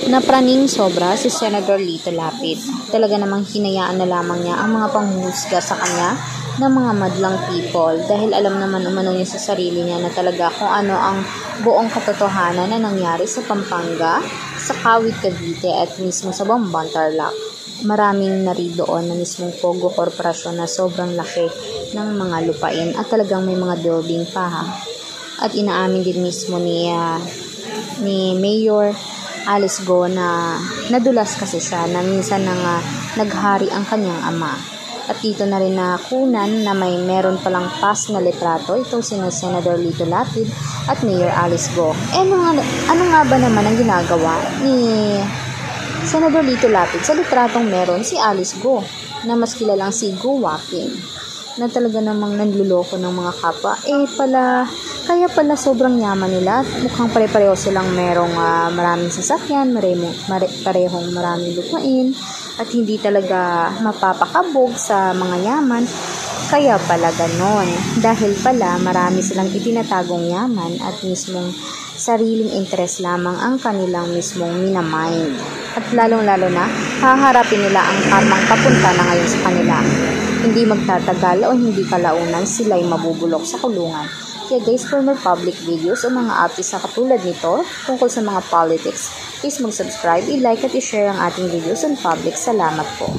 Napraning sobra si Senador Lito Lapid. Talaga namang hinayaan na lamang niya ang mga panghuhusga sa kanya ng mga madlang people dahil alam naman umano niya sa sarili niya na talaga kung ano ang buong katotohanan na nangyari sa Pampanga, sa Kawit, Cavite at mismo sa Bamban, Tarlac. Maraming naridoon na mismong Pogo Corporation na sobrang laki ng mga lupain at talagang may mga building pa ha. At inaamin din mismo ni Mayor Alice Go na nadulas kasi siya na minsan nang naghari ang kanyang ama. At dito na rin nakunan na meron palang pass na litrato itong sina Senador Lito Lapid at Mayor Alice Go. Ano nga ba naman ang ginagawa ni Senador Lito Lapid sa litratong meron si Alice Go na mas kilalang si Go Walking na talaga namang nanluloko ng mga kapwa. Kaya pala sobrang yaman nila at mukhang pare-pareho silang merong maraming sasakyan, parehong maraming lupain at hindi talaga mapapakabog sa mga yaman. Kaya pala ganon. Dahil pala marami silang itinatagong yaman at mismong sariling interest lamang ang kanilang mismong minamind. At lalong-lalo na, haharapin nila ang karmang papunta na ngayon sa kanila. Hindi magtatagal o hindi kalaunan sila'y mabubulok sa kulungan. Kaya guys, for more public videos o mga updates na katulad nito tungkol sa mga politics, please mag-subscribe, i-like at i-share ang ating videos on public. Salamat po.